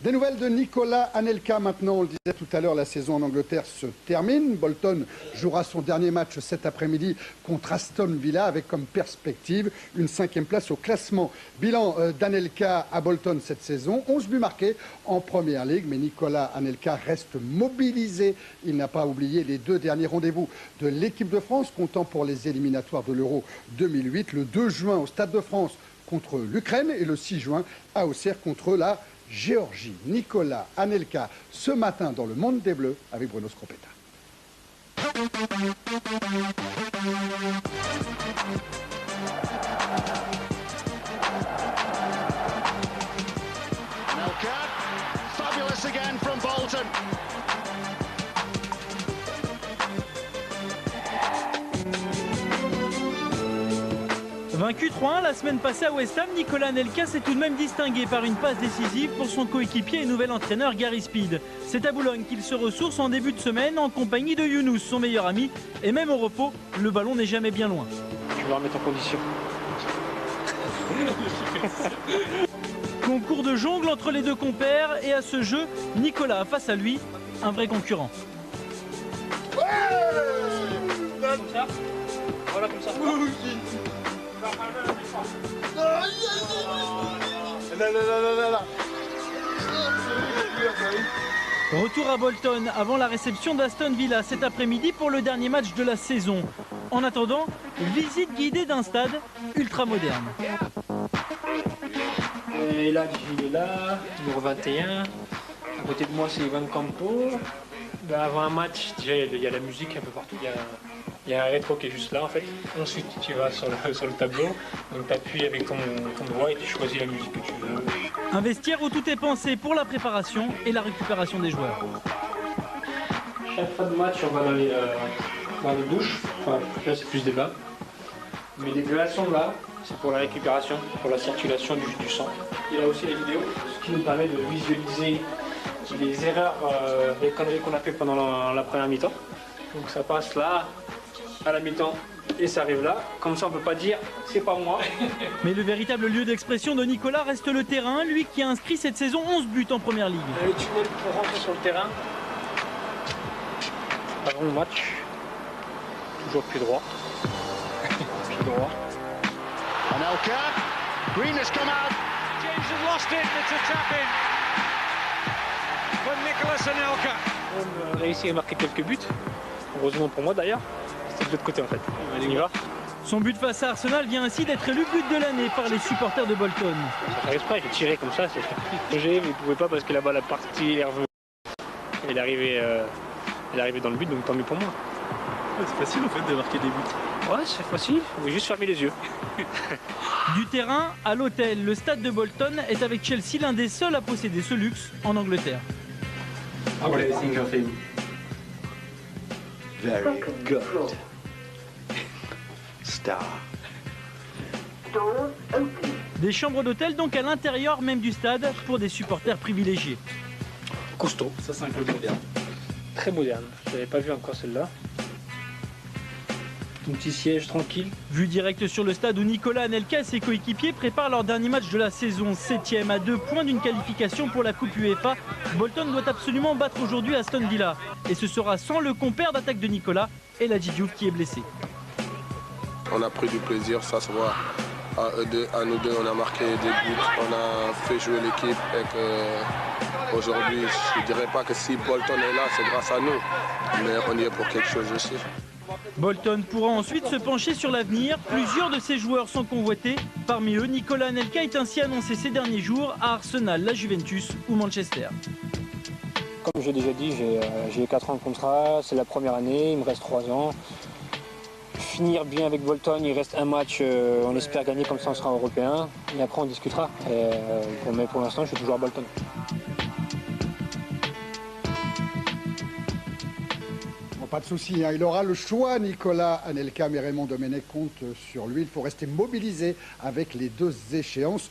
Des nouvelles de Nicolas Anelka maintenant, on le disait tout à l'heure, la saison en Angleterre se termine. Bolton jouera son dernier match cet après-midi contre Aston Villa avec comme perspective une 5e place au classement. Bilan d'Anelka à Bolton cette saison, 11 buts marqués en Première Ligue, mais Nicolas Anelka reste mobilisé. Il n'a pas oublié les 2 derniers rendez-vous de l'équipe de France, comptant pour les éliminatoires de l'Euro 2008, le 2 juin au Stade de France contre l'Ukraine et le 6 juin à Auxerre contre la Géorgie. Nicolas Anelka ce matin dans le Monde des Bleus avec Bruno Scropetta. Anelka, fabulous again from Bolton. Vaincu 3-1 la semaine passée à West Ham, Nicolas Anelka s'est tout de même distingué par une passe décisive pour son coéquipier et nouvel entraîneur Gary Speed. C'est à Boulogne qu'il se ressource en début de semaine en compagnie de Younous, son meilleur ami. Et même au repos, le ballon n'est jamais bien loin. Je vais remettre en condition. Concours de jongle entre les deux compères et à ce jeu, Nicolas a face à lui un vrai concurrent. Comme ça. Voilà, comme ça. Retour à Bolton avant la réception d'Aston Villa cet après-midi pour le dernier match de la saison. En attendant, visite guidée d'un stade ultra moderne. Et là, il est là, numéro 21. À côté de moi, c'est Ivan Campo. Ben, avant un match, déjà, il y a la musique un peu partout. Il y a un rétro qui est juste là en fait. Ensuite tu vas sur le tableau, donc tu appuies avec ton doigt et tu choisis la musique que tu veux. Un vestiaire où tout est pensé pour la préparation et la récupération des joueurs. Chaque fin de match on va dans les douches, enfin là c'est plus des bains. Mais les glaçons là, c'est pour la récupération, pour la circulation du sang. Il y a aussi les vidéos, ce qui nous permet de visualiser les erreurs, les conneries qu'on a fait pendant la première mi-temps. Donc ça passe là, à la mi-temps, et ça arrive là. Comme ça on peut pas dire c'est pas moi. Mais le véritable lieu d'expression de Nicolas reste le terrain, lui qui a inscrit cette saison 11 buts en Première Ligue. Le tunnel pour rentrer sur le terrain. Avant le match, toujours pied droit. Pied droit. Anelka, Green has come out. James has lost it, it's a tap-in. For Nicolas Anelka. On a réussi à marquer quelques buts. Heureusement pour moi d'ailleurs. C'est de l'autre côté en fait. On y va. Son but face à Arsenal vient ainsi d'être élu but de l'année par les supporters de Bolton. Ça exprès, j'ai tiré comme ça, c'est projet, mais il ne pouvait pas parce que la balle est partie, il est revenu. Elle est arrivée dans le but, donc tant mieux pour moi. Ouais, c'est facile en fait de marquer des buts. Ouais, c'est facile, il faut juste fermer les yeux. Du terrain à l'hôtel, le stade de Bolton est avec Chelsea l'un des seuls à posséder ce luxe en Angleterre. What do you think of him? Very good. Star. Des chambres d'hôtel donc à l'intérieur même du stade pour des supporters privilégiés. Costaud. Ça c'est un club moderne. Très moderne, je n'avais pas vu encore celle-là. Un petit siège tranquille. Vue directe sur le stade où Nicolas Anelka et ses coéquipiers préparent leur dernier match de la saison, 7e à 2 points d'une qualification pour la Coupe UEFA. Bolton doit absolument battre aujourd'hui Aston Villa. Et ce sera sans le compère d'attaque de Nicolas, Eladji Diouf qui est blessé. On a pris du plaisir, ça se voit. À nous deux, on a marqué des buts, on a fait jouer l'équipe et qu'aujourd'hui, je ne dirais pas que si Bolton est là, c'est grâce à nous, mais on y est pour quelque chose aussi. Bolton pourra ensuite se pencher sur l'avenir. Plusieurs de ses joueurs sont convoités. Parmi eux, Nicolas Anelka est ainsi annoncé ces derniers jours à Arsenal, la Juventus ou Manchester. Comme j'ai déjà dit, j'ai 4 ans de contrat, c'est la première année, il me reste 3 ans. Finir bien avec Bolton, il reste un match, on espère gagner comme ça on sera européen. Et après on discutera. Mais pour l'instant je suis toujours à Bolton. Pas de souci, hein. Il aura le choix, Nicolas Anelka, mais Raymond Domenech compte sur lui. Il faut rester mobilisé avec les 2 échéances.